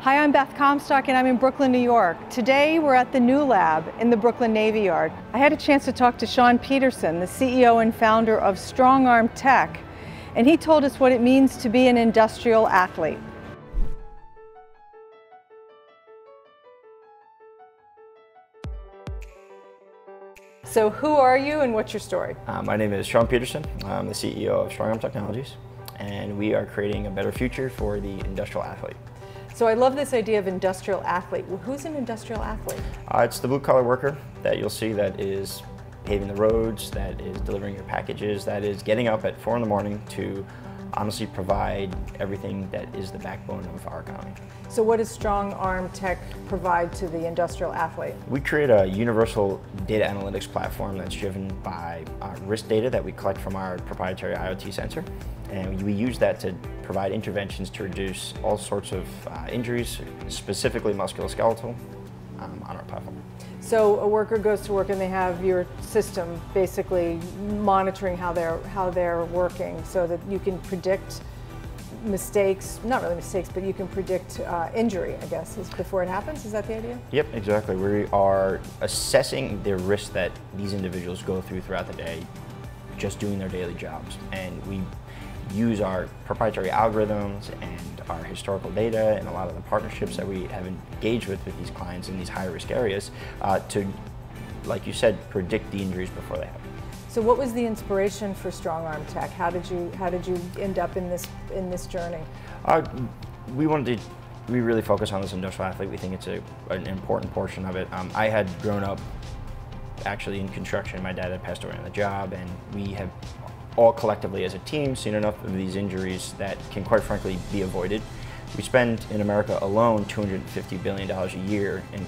Hi, I'm Beth Comstock and I'm in Brooklyn, New York. Today we're at the new lab in the Brooklyn Navy Yard. I had a chance to talk to Sean Petterson, the CEO and founder of StrongArm Tech, and he told us what it means to be an industrial athlete. So who are you and what's your story? My name is Sean Petterson. I'm the CEO of StrongArm Technologies, and we are creating a better future for the industrial athlete. So I love this idea of industrial athlete. Well, who's an industrial athlete? It's the blue-collar worker that you'll see that is paving the roads, that is delivering your packages, that is getting up at 4 in the morning to honestly provide everything that is the backbone of our economy. So what does StrongArm Tech provide to the industrial athlete? We create a universal data analytics platform that's driven by risk data that we collect from our proprietary IoT sensor. And we use that to provide interventions to reduce all sorts of injuries, specifically musculoskeletal, on our platform. So a worker goes to work and they have your system basically monitoring how they're working so that you can predict mistakes, not really mistakes, but you can predict injury, I guess, before it happens. Is that the idea? Yep, exactly. We are assessing the risks that these individuals go through throughout the day just doing their daily jobs. And we use our proprietary algorithms and our historical data and a lot of the partnerships that we have engaged with these clients in these high-risk areas to, like you said, predict the injuries before they happen. So what was the inspiration for StrongArm Tech? How did you end up in this journey? We really focus on this industrial athlete. We think it's an important portion of it. I had grown up actually in construction. My dad had passed away on the job, and we have all collectively as a team seen enough of these injuries that can quite frankly be avoided. We spend in America alone $250 billion a year in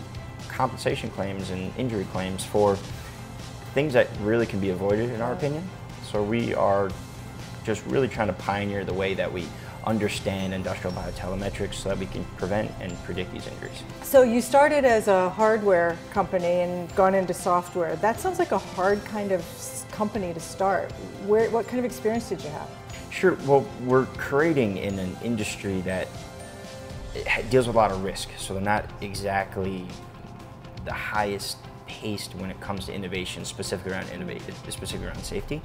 compensation claims and injury claims for things that really can be avoided in our opinion. So we are just really trying to pioneer the way that we understand industrial biotelemetrics so that we can prevent and predict these injuries. So you started as a hardware company and gone into software. That sounds like a hard kind of company to start. What kind of experience did you have? Sure, well, we're creating in an industry that deals with a lot of risk, so they're not exactly the highest paced when it comes to innovation, specifically around safety.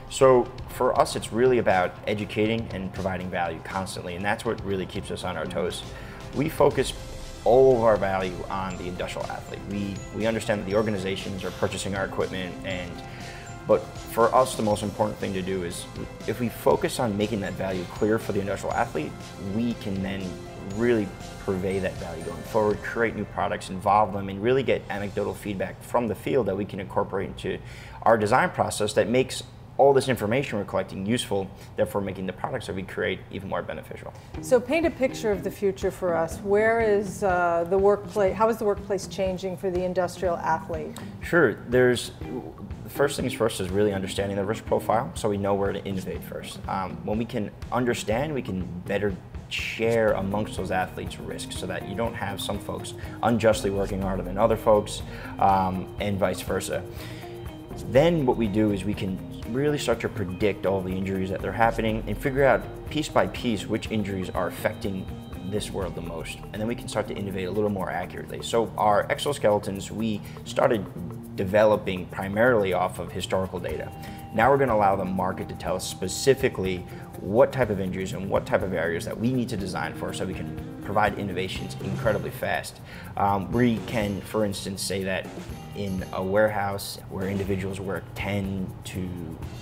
So for us, it's really about educating and providing value constantly, and that's what really keeps us on our toes. We focus all of our value on the industrial athlete. We understand that the organizations are purchasing our equipment, but for us, the most important thing to do is if we focus on making that value clear for the industrial athlete, we can then really purvey that value going forward, create new products, involve them, and really get anecdotal feedback from the field that we can incorporate into our design process that makes all this information we're collecting useful, therefore making the products that we create even more beneficial. So paint a picture of the future for us. Where is the workplace, how is the workplace changing for the industrial athlete? Sure, the first things first is really understanding the risk profile so we know where to innovate first. When we can understand, we can better share amongst those athletes risks so that you don't have some folks unjustly working harder than other folks and vice versa. Then what we do is we can really start to predict all the injuries that are happening and figure out piece by piece which injuries are affecting this world the most. And then we can start to innovate a little more accurately. So our exoskeletons, we started developing primarily off of historical data. Now we're going to allow the market to tell us specifically what type of injuries and what type of areas that we need to design for so we can provide innovations incredibly fast. We can, for instance, say that in a warehouse where individuals work 10 to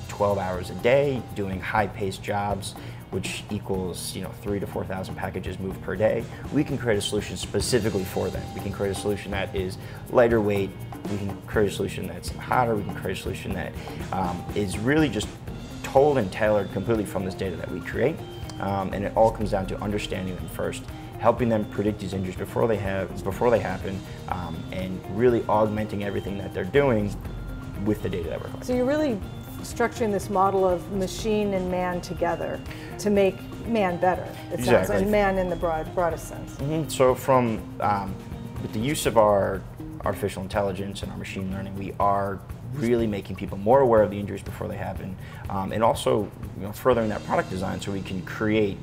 12 hours a day doing high-paced jobs, which equals 3,000 to 4,000 packages moved per day, we can create a solution specifically for them. We can create a solution that is lighter weight, we can create a solution that's hotter, we can create a solution that is really just told and tailored completely from this data that we create. And it all comes down to understanding them first, helping them predict these injuries before they happen, and really augmenting everything that they're doing with the data that we're collecting. So you're really structuring this model of machine and man together to make man better, it sounds like, and man in the broadest sense. Mm-hmm. So from with the use of our artificial intelligence and our machine learning, we are really making people more aware of the injuries before they happen, and also furthering that product design so we can create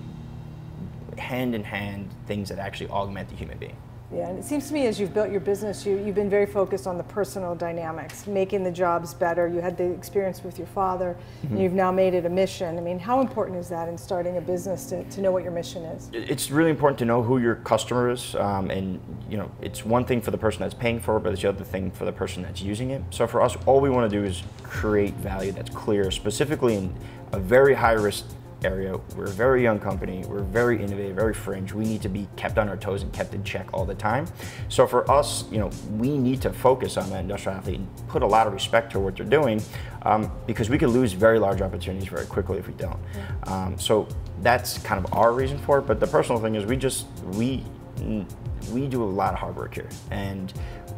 hand in hand things that actually augment the human being. Yeah, and it seems to me as you've built your business, you've been very focused on the personal dynamics, making the jobs better. You had the experience with your father, and you've now made it a mission. I mean, how important is that in starting a business to know what your mission is? It's really important to know who your customer is, and you know, it's one thing for the person that's paying for it, but it's the other thing for the person that's using it. So for us, all we want to do is create value that's clear, specifically in a very high risk area. We're a very young company, we're very innovative, very fringe. We need to be kept on our toes and kept in check all the time. So for us, you know, we need to focus on that industrial athlete and put a lot of respect to what they're doing, because we could lose very large opportunities very quickly if we don't. So that's kind of our reason for it. But the personal thing is we do a lot of hard work here, and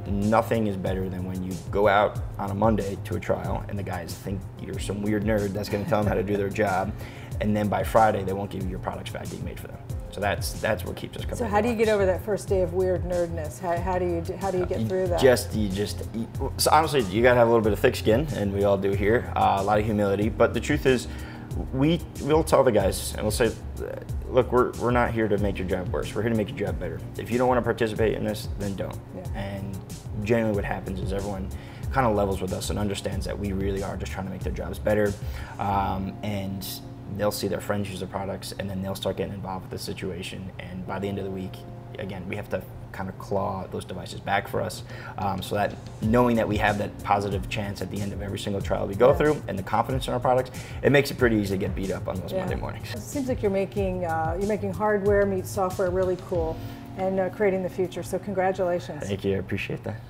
nothing is better than when you go out on a Monday to a trial and the guys think you're some weird nerd that's going to tell them how to do their job, and then by Friday they won't give you your products back that you made for them. So that's what keeps us coming. So how do you get over that first day of weird nerdness? How do you get through that? So honestly, you gotta have a little bit of thick skin, and we all do here. A lot of humility, but the truth is, we'll tell the guys and we'll say, look, we're not here to make your job worse. We're here to make your job better. If you don't want to participate in this, then don't. Yeah. And generally what happens is everyone kind of levels with us and understands that we really are just trying to make their jobs better, and they'll see their friends use the products, and then they'll start getting involved with the situation, and by the end of the week, again, we have to kind of claw those devices back for us, so that knowing that we have that positive chance at the end of every single trial we go through, and the confidence in our products, it makes it pretty easy to get beat up on those Monday mornings. It seems like you're making hardware meet software really cool, and creating the future, so congratulations. Thank you, I appreciate that.